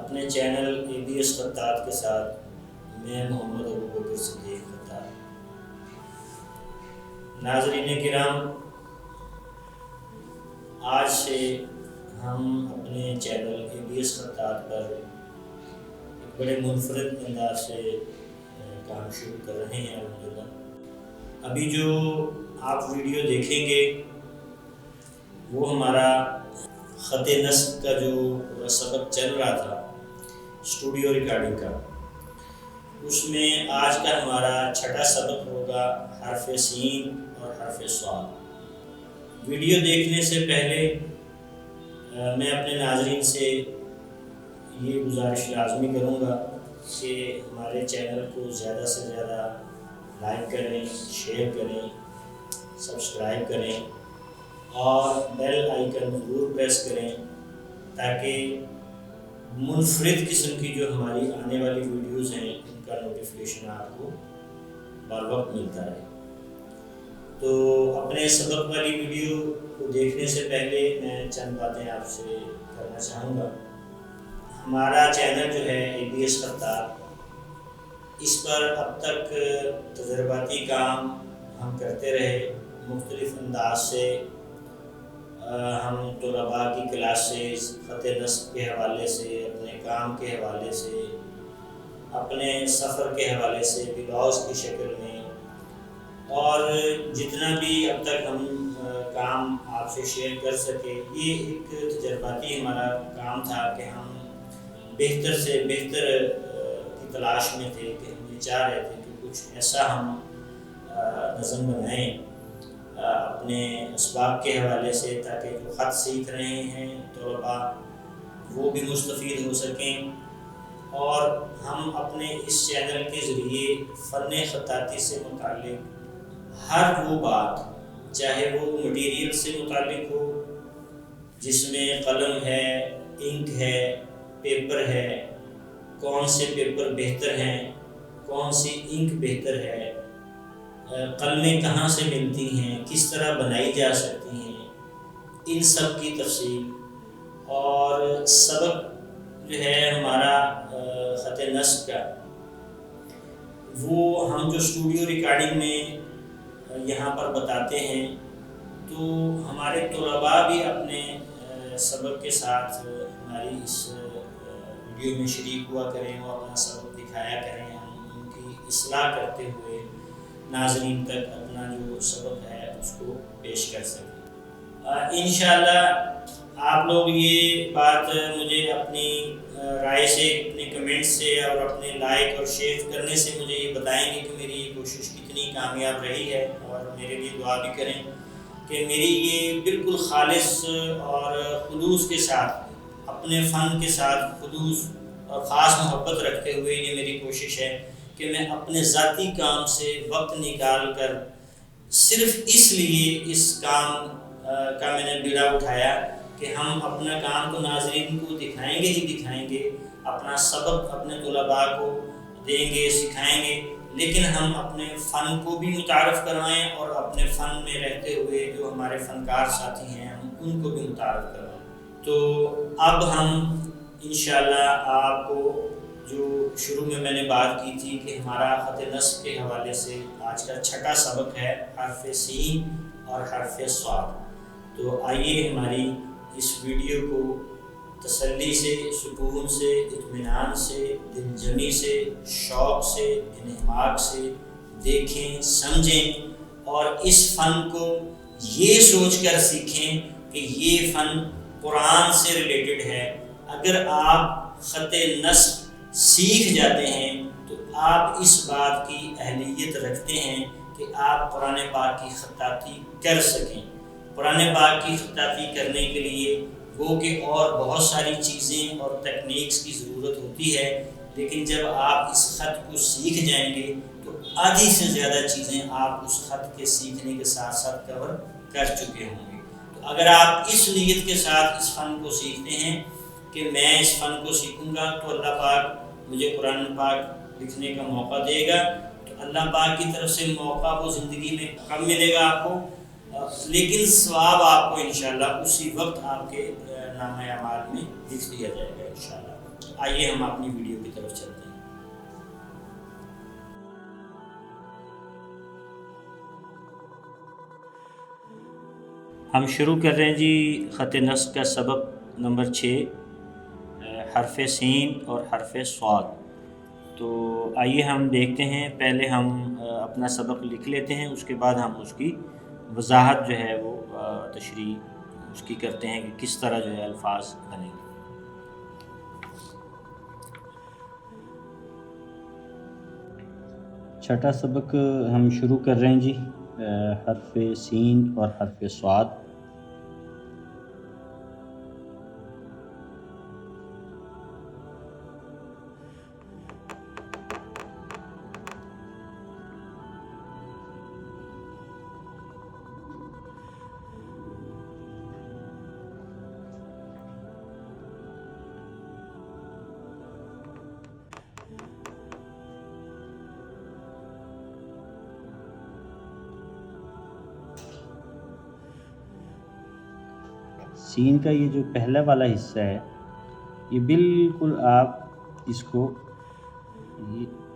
اپنے channel ABS خطاط کے ساتھ میں محمد ابوبکر صدیق خطاط۔ ناظرین کرام، آج سے ہم اپنے چینل ABS خطاط پر ایک بڑے منفرد انداز سے کام شروع کر رہے ہیں الحمدللہ۔ ابھی جو آپ ویڈیو دیکھیں گے وہ ہمارا خط نصب کا جو سبق چل رہا تھا اسٹوڈیو ریکارڈنگ کا، اس میں آج کا ہمارا چھٹا سبق ہوگا حرف سین اور حرف صاد۔ ویڈیو دیکھنے سے پہلے میں اپنے ناظرین سے یہ گزارش لازمی کروں گا کہ ہمارے چینل کو زیادہ سے زیادہ لائک کریں، شیئر کریں، سبسکرائب کریں اور بیل آئیکن ضرور پریس کریں تاکہ منفرد قسم کی جو ہماری آنے والی ویڈیوز ہیں ان کا نوٹیفیکیشن آپ کو بر وقت ملتا رہے۔ تو اپنے سبق والی ویڈیو کو دیکھنے سے پہلے میں چند باتیں آپ سے کرنا چاہوں گا۔ ہمارا چینل جو ہے ABS خطاط، اس پر اب تک تجرباتی کام ہم کرتے رہے، مختلف انداز سے ہم طلباء کی کلاسز، خط نصب کے حوالے سے، اپنے کام کے حوالے سے، اپنے سفر کے حوالے سے، ولاگز کی شکل میں، اور جتنا بھی اب تک ہم کام آپ سے شیئر کر سکے، یہ ایک تجرباتی ہمارا کام تھا کہ ہم بہتر سے بہتر کی تلاش میں تھے کہ ہم یہ چاہ رہے تھے کہ کچھ ایسا ہم نظم بنائیں اپنے اسباق کے حوالے سے تاکہ جو خط سیکھ رہے ہیں طلباء وہ بھی مستفید ہو سکیں، اور ہم اپنے اس چینل کے ذریعے فن خطاطی سے متعلق ہر وہ بات، چاہے وہ مٹیریل سے متعلق ہو جس میں قلم ہے، انک ہے، پیپر ہے، کون سے پیپر بہتر ہیں، کون سی انک بہتر ہے، قلمیں کہاں سے ملتی ہیں، کس طرح بنائی جا سکتی ہیں، ان سب کی تفصیل، اور سبق جو ہے ہمارا خط نصب کا، وہ ہم جو اسٹوڈیو ریکارڈنگ میں یہاں پر بتاتے ہیں، تو ہمارے طلباء بھی اپنے سبق کے ساتھ ہماری اس ویڈیو میں شریک ہوا کریں اور اپنا سبق دکھایا کریں، ہم ان کی اصلاح کرتے ہوئے ناظرین تک اپنا جو سبق ہے اس کو پیش کر سکیں۔ انشاءاللہ آپ لوگ یہ بات مجھے اپنی رائے سے، اپنے کمنٹ سے اور اپنے لائک اور شیئر کرنے سے مجھے یہ بتائیں گے کہ میری یہ کوشش کتنی کامیاب رہی ہے، اور میرے لیے دعا بھی کریں کہ میری یہ بالکل خالص اور خلوص کے ساتھ، اپنے فن کے ساتھ خلوص اور خاص محبت رکھتے ہوئے یہ میری کوشش ہے کہ میں اپنے ذاتی کام سے وقت نکال کر صرف اس لیے اس کام کا میں نے بیڑا اٹھایا کہ ہم اپنا کام تو ناظرین کو دکھائیں گے ہی دکھائیں گے، اپنا سبق اپنے طلباء کو دیں گے، سکھائیں گے، لیکن ہم اپنے فن کو بھی متعارف کروائیں اور اپنے فن میں رہتے ہوئے جو ہمارے فنکار ساتھی ہیں ہم ان کو بھی متعارف کروائیں۔ تو اب ہم انشاءاللہ آپ کو جو شروع میں نے بات کی تھی کہ ہمارا خط نصب کے حوالے سے آج کا چھٹا سبق ہے حرف سین اور حرف صاد۔ تو آئیے ہماری اس ویڈیو کو تسلی سے، سکون سے، اطمینان سے، دل جمی سے، شوق سے، انہماک سے دیکھیں، سمجھیں، اور اس فن کو یہ سوچ کر سیکھیں کہ یہ فن قرآن سے ریلیٹڈ ہے۔ اگر آپ خط نصب سیکھ جاتے ہیں تو آپ اس بات کی اہلیت رکھتے ہیں کہ آپ قرآن پاک کی خطاطی کر سکیں۔ قرآن پاک کی خطاطی کرنے کے لیے وہ کہ اور بہت ساری چیزیں اور تکنیکس کی ضرورت ہوتی ہے، لیکن جب آپ اس خط کو سیکھ جائیں گے تو آدھی سے زیادہ چیزیں آپ اس خط کے سیکھنے کے ساتھ ساتھ کور کر چکے ہوں گے۔ تو اگر آپ اس نیت کے ساتھ اس فن کو سیکھتے ہیں کہ میں اس فن کو سیکھوں گا تو اللہ پاک مجھے قرآن پاک لکھنے کا موقع دے گا، تو اللہ پاک کی طرف سے موقع وہ زندگی میں کم ملے گا آپ کو، لیکن ثواب آپ کو انشاءاللہ اسی وقت آپ کے نامہ اعمال میں لکھ دیا جائے گا انشاءاللہ۔ آئیے ہم اپنی ویڈیو کی طرف چلتے ہیں۔ ہم شروع کر رہے ہیں جی خط نصب کا سبق نمبر 6، حرف سین اور حرف صاد۔ تو آئیے ہم دیکھتے ہیں، پہلے ہم اپنا سبق لکھ لیتے ہیں، اس کے بعد ہم اس کی وضاحت جو ہے وہ تشریح اس کی کرتے ہیں کہ کس طرح جو ہے الفاظ بنیں گے۔ چھٹا سبق ہم شروع کر رہے ہیں جی حرف سین اور حرف صاد۔ سین کا یہ جو پہلا والا حصہ ہے، یہ بالکل آپ اس کو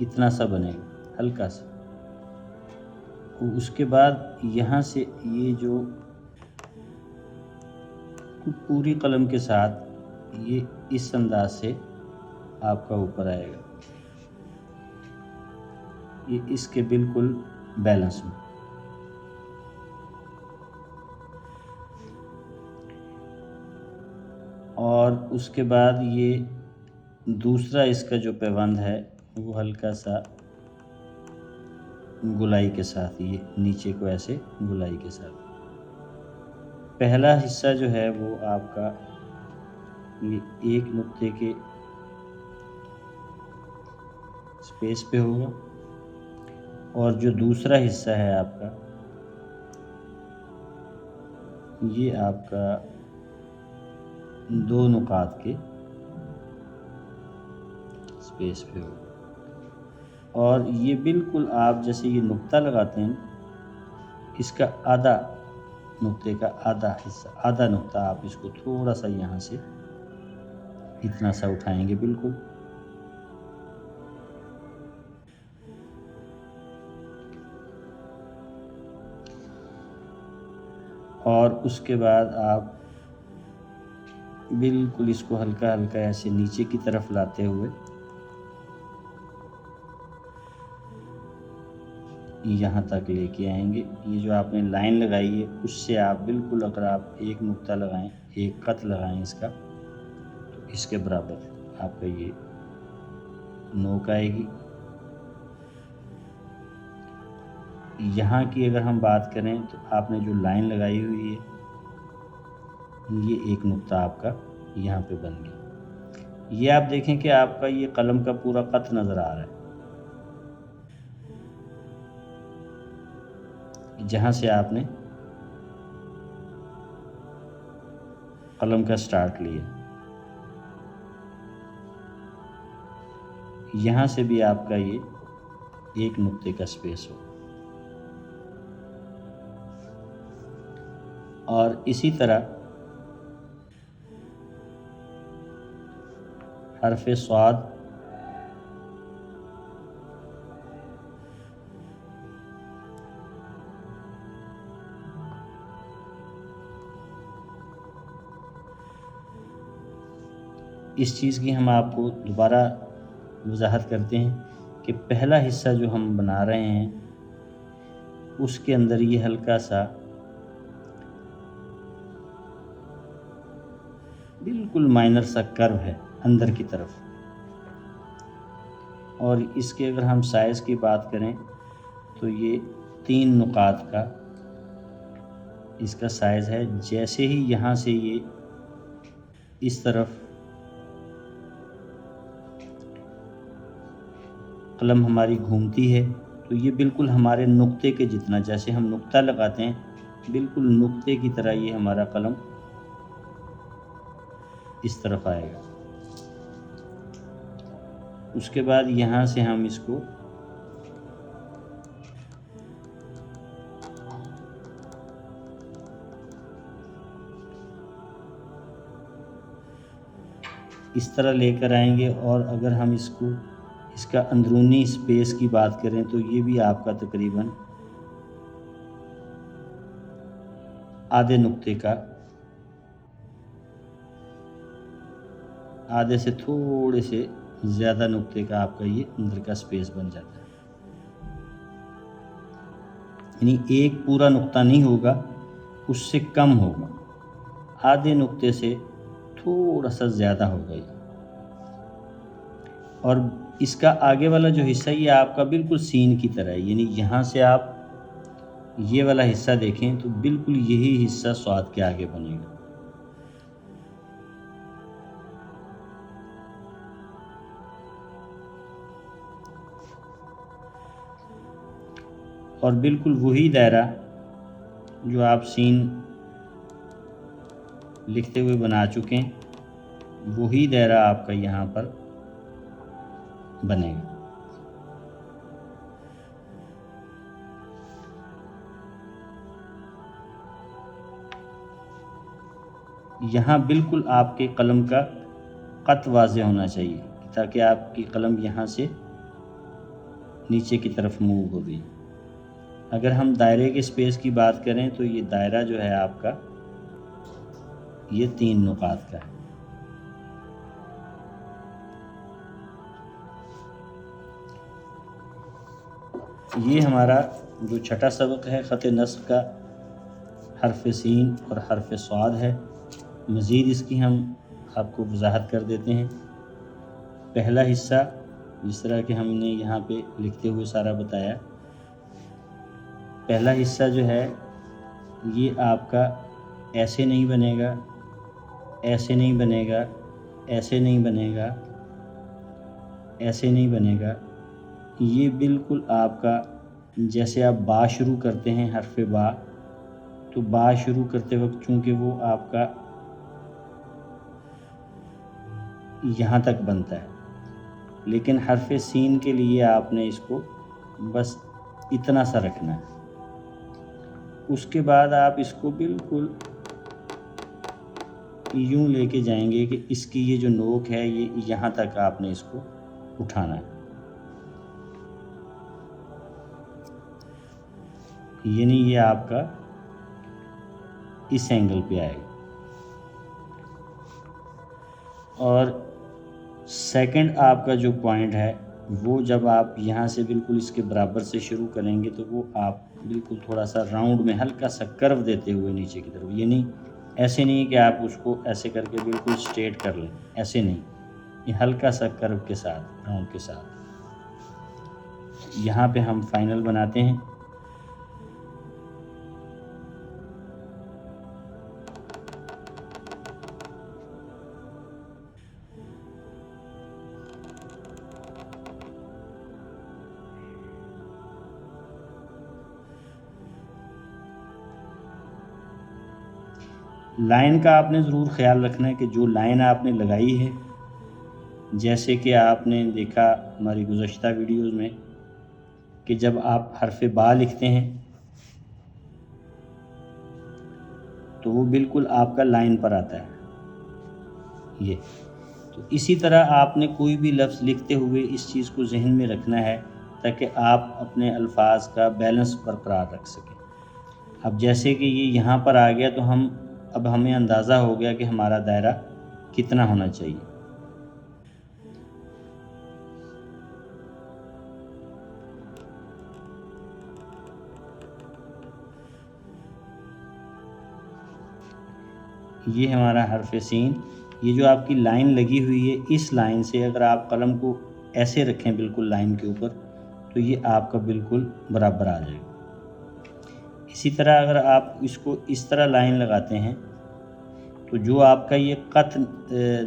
اتنا سا بنے گا، ہلکا سا۔ اس کے بعد یہاں سے یہ جو پوری قلم کے ساتھ یہ اس انداز سے آپ کا اوپر آئے گا، یہ اس کے بالکل بیلنس میں۔ اور اس کے بعد یہ دوسرا اس کا جو پیوند ہے وہ ہلکا سا گلائی کے ساتھ، یہ نیچے کو ایسے گلائی کے ساتھ۔ پہلا حصہ جو ہے وہ آپ کا یہ ایک نقطے کے سپیس پہ ہوگا، اور جو دوسرا حصہ ہے آپ کا یہ آپ کا دو نقاط کے سپیس پہ ہوگا۔ اور یہ بالکل آپ جیسے یہ نقطہ لگاتے ہیں، اس کا آدھا نقطے کا آدھا حصہ، آدھا نقطہ آپ اس کو تھوڑا سا یہاں سے اتنا سا اٹھائیں گے بالکل، اور اس کے بعد آپ بالکل اس کو ہلکا ہلکا ایسے نیچے کی طرف لاتے ہوئے یہاں تک لے کے آئیں گے۔ یہ جو آپ نے لائن لگائی ہے اس سے آپ بالکل، اگر آپ ایک نقطہ لگائیں، ایک خط لگائیں اس کا، تو اس کے برابر آپ کا یہ نوک آئے گی۔ یہاں کی اگر ہم بات کریں تو آپ نے جو لائن لگائی ہوئی ہے یہ ایک نقطہ آپ کا یہاں پہ بن گیا۔ یہ آپ دیکھیں کہ آپ کا یہ قلم کا پورا خط نظر آ رہا ہے، جہاں سے آپ نے قلم کا سٹارٹ لیا، یہاں سے بھی آپ کا یہ ایک نقطے کا سپیس ہو، اور اسی طرح حرف صاد اس چیز کی ہم آپ کو دوبارہ وضاحت کرتے ہیں کہ پہلا حصہ جو ہم بنا رہے ہیں اس کے اندر یہ ہلکا سا بالکل مائنر سا کرو ہے اندر کی طرف، اور اس کے اگر ہم سائز کی بات کریں تو یہ 3 نقاط کا اس کا سائز ہے۔ جیسے ہی یہاں سے یہ اس طرف قلم ہماری گھومتی ہے تو یہ بالکل ہمارے نقطے کے جتنا، جیسے ہم نقطہ لگاتے ہیں بالکل نقطے کی طرح یہ ہمارا قلم اس طرف آئے گا۔ اس کے بعد یہاں سے ہم اس کو اس طرح لے کر آئیں گے، اور اگر ہم اس کا اندرونی سپیس کی بات کریں تو یہ بھی آپ کا تقریباً آدھے سے تھوڑے سے زیادہ نقطے کا آپ کا یہ اندر کا سپیس بن جاتا ہے، یعنی ایک پورا نقطہ نہیں ہوگا، اس سے کم ہوگا، آدھے نقطے سے تھوڑا سا زیادہ ہوگا یہ۔ اور اس کا آگے والا جو حصہ یہ آپ کا بالکل سین کی طرح ہے، یعنی یہاں سے آپ یہ والا حصہ دیکھیں تو بالکل یہی حصہ صاد کے آگے بنے گا۔ اور بالکل وہی دائرہ جو آپ سین لکھتے ہوئے بنا چکے ہیں، وہی دائرہ آپ کا یہاں پر بنے گا۔ یہاں بالکل آپ کے قلم کا خط واضح ہونا چاہیے تاکہ آپ کی قلم یہاں سے نیچے کی طرف موو ہو گئی۔ اگر ہم دائرے کے سپیس کی بات کریں تو یہ دائرہ جو ہے آپ کا یہ 3 نقاط کا ہے۔ یہ ہمارا جو چھٹا سبق ہے خط نصب کا، حرف سین اور حرف صاد ہے۔ مزید اس کی ہم آپ کو وضاحت کر دیتے ہیں۔ پہلا حصہ جس طرح کہ ہم نے یہاں پہ لکھتے ہوئے سارا بتایا، پہلا حصہ جو ہے یہ آپ کا ایسے نہیں بنے گا، ایسے نہیں بنے گا، ایسے نہیں بنے گا، ایسے نہیں بنے گا۔ یہ بالکل آپ کا جیسے آپ با شروع کرتے ہیں، حرف با، تو با شروع کرتے وقت چونکہ وہ آپ کا یہاں تک بنتا ہے، لیکن حرف سین کے لیے آپ نے اس کو بس اتنا سا رکھنا ہے۔ اس کے بعد آپ اس کو بالکل یوں لے کے جائیں گے کہ اس کی یہ جو نوک ہے یہ یہاں تک آپ نے اس کو اٹھانا ہے، یعنی یہ آپ کا اس اینگل پہ آئے گا۔ اور سیکنڈ آپ کا جو پوائنٹ ہے وہ جب آپ یہاں سے بالکل اس کے برابر سے شروع کریں گے تو وہ آپ بالکل تھوڑا سا راؤنڈ میں ہلکا سا کرو دیتے ہوئے نیچے کی طرف، یعنی ایسے نہیں کہ آپ اس کو ایسے کر کے بالکل اسٹریٹ کر لیں، ایسے نہیں، یہ ہلکا سا کرو کے ساتھ، راؤنڈ کے ساتھ یہاں پہ ہم فائنل بناتے ہیں۔ لائن کا آپ نے ضرور خیال رکھنا ہے کہ جو لائن آپ نے لگائی ہے، جیسے کہ آپ نے دیکھا ہماری گزشتہ ویڈیوز میں کہ جب آپ حرف با لکھتے ہیں تو وہ بالکل آپ کا لائن پر آتا ہے یہ، تو اسی طرح آپ نے کوئی بھی لفظ لکھتے ہوئے اس چیز کو ذہن میں رکھنا ہے تاکہ آپ اپنے الفاظ کا بیلنس برقرار رکھ سکیں۔ اب جیسے کہ یہ یہاں پر آ گیا تو اب ہمیں اندازہ ہو گیا کہ ہمارا دائرہ کتنا ہونا چاہیے۔ یہ ہمارا حرف سین، یہ جو آپ کی لائن لگی ہوئی ہے، اس لائن سے اگر آپ قلم کو ایسے رکھیں بالکل لائن کے اوپر تو یہ آپ کا بالکل برابر آ جائے گا۔ اسی طرح اگر آپ اس کو اس طرح لائن لگاتے ہیں تو جو آپ کا یہ قط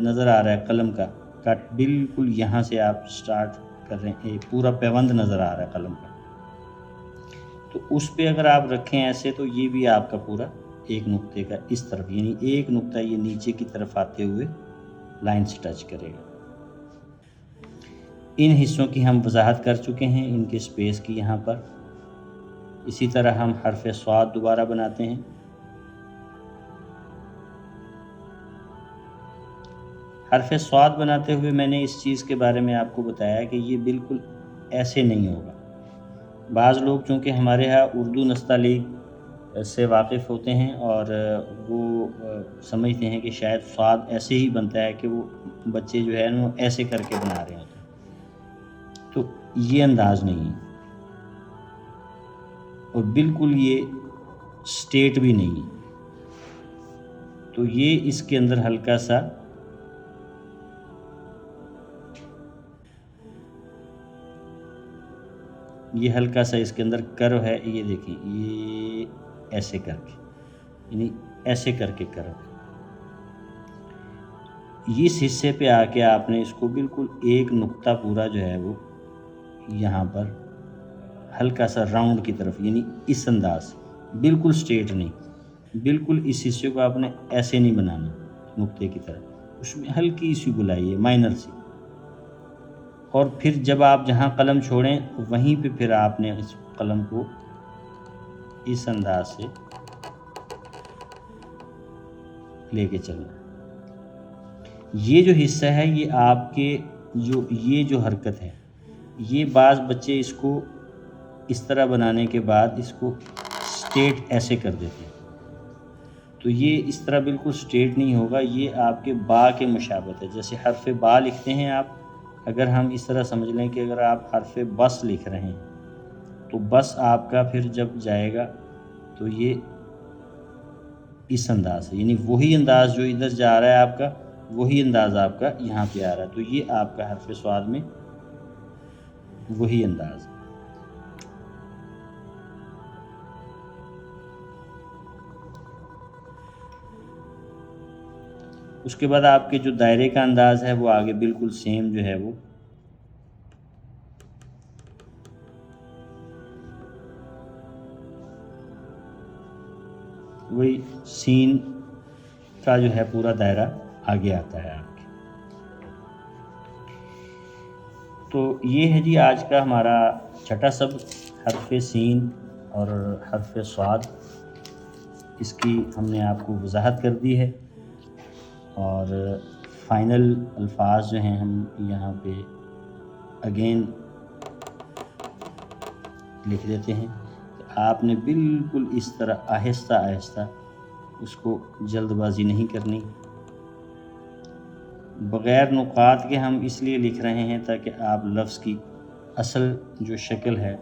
نظر آ رہا ہے قلم کا کٹ، بالکل یہاں سے آپ سٹارٹ کر رہے ہیں، پورا پیوند نظر آ رہا ہے قلم کا، تو اس پہ اگر آپ رکھیں ایسے تو یہ بھی آپ کا پورا ایک نقطے کا اس طرف، یعنی ایک نقطہ یہ نیچے کی طرف آتے ہوئے لائن سے ٹچ کرے گا۔ ان حصوں کی ہم وضاحت کر چکے ہیں، ان کے سپیس کی یہاں پر۔ اسی طرح ہم حرف صاد دوبارہ بناتے ہیں۔ حرف سواد بناتے ہوئے میں نے اس چیز کے بارے میں آپ کو بتایا کہ یہ بالکل ایسے نہیں ہوگا۔ بعض لوگ چونکہ ہمارے ہاں اردو نستعلیق سے واقف ہوتے ہیں اور وہ سمجھتے ہیں کہ شاید سواد ایسے ہی بنتا ہے کہ وہ بچے جو ہے وہ ایسے کر کے بنا رہے ہوتے ہیں، تو یہ انداز نہیں ہے اور بالکل یہ سٹیٹ بھی نہیں ہے۔ تو یہ اس کے اندر ہلکا سا اس کے اندر کرو ہے، یہ دیکھیں یہ ایسے کر کے، یعنی ایسے کر کے کرو، اس حصے پہ آ کے آپ نے اس کو بالکل ایک نقطہ پورا جو ہے وہ یہاں پر ہلکا سا راؤنڈ کی طرف، یعنی اس انداز، بالکل سٹریٹ نہیں، بالکل اس حصے کو آپ نے ایسے نہیں بنانا نقطے کی طرف، اس میں ہلکی سی گلائی ہے، مائنر سی، اور پھر جب آپ جہاں قلم چھوڑیں وہیں پہ پھر آپ نے اس قلم کو اس انداز سے لے کے چلنا۔ یہ جو حصہ ہے یہ آپ کے یہ جو حرکت ہے، یہ بعض بچے اس کو اس طرح بنانے کے بعد اس کو سٹیٹ ایسے کر دیتے ہیں، تو یہ اس طرح بالکل سٹیٹ نہیں ہوگا، یہ آپ کے با کے مشابہت ہے۔ جیسے حرف با لکھتے ہیں آپ، اگر ہم اس طرح سمجھ لیں کہ اگر آپ حرف بس لکھ رہے ہیں تو بس آپ کا پھر جب جائے گا تو یہ اس انداز ہے، یعنی وہی انداز جو ادھر جا رہا ہے آپ کا، وہی انداز آپ کا یہاں پہ آ رہا ہے، تو یہ آپ کا حرف سواد میں وہی انداز ہے۔ اس کے بعد آپ کے جو دائرے کا انداز ہے وہ آگے بالکل سیم جو ہے وہ وہی سین کا جو ہے پورا دائرہ آگے آتا ہے آپ کے۔ تو یہ ہے جی آج کا ہمارا چھٹا سبق، حرف سین اور حرف صاد، اس کی ہم نے آپ کو وضاحت کر دی ہے، اور فائنل الفاظ جو ہیں ہم یہاں پہ اگین لکھ دیتے ہیں کہ آپ نے بالکل اس طرح آہستہ آہستہ اس کو جلد بازی نہیں کرنی، بغیر نقاط کے ہم اس لیے لکھ رہے ہیں تاکہ آپ لفظ کی اصل جو شکل ہے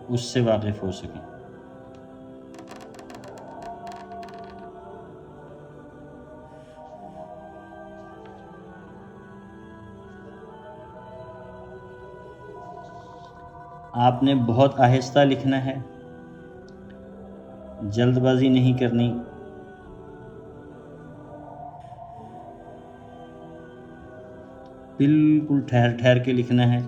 اس سے واقف ہو سکیں۔ آپ نے بہت آہستہ لکھنا ہے، جلد بازی نہیں کرنی، بالکل ٹھہر ٹھہر کے لکھنا ہے۔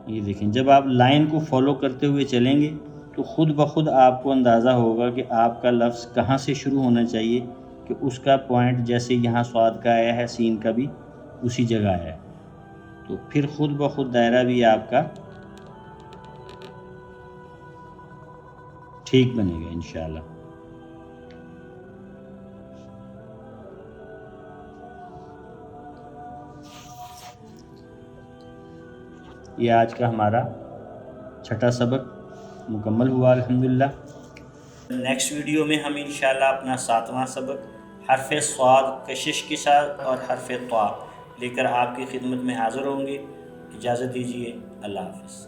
یہ دیکھیں جب آپ لائن کو فالو کرتے ہوئے چلیں گے تو خود بخود آپ کو اندازہ ہوگا کہ آپ کا لفظ کہاں سے شروع ہونا چاہیے، کہ اس کا پوائنٹ جیسے یہاں صاد کا آیا ہے سین کا بھی اسی جگہ آیا ہے، تو پھر خود بخود دائرہ بھی آپ کا ٹھیک بنے گا انشاءاللہ۔ یہ آج کا ہمارا چھٹا سبق مکمل ہوا الحمدللہ۔ نیکسٹ ویڈیو میں ہم انشاءاللہ اپنا 7واں سبق حرف صاد کشش کے ساتھ اور حرف طا لے کر آپ کی خدمت میں حاضر ہوں گے۔ اجازت دیجیے، اللہ حافظ۔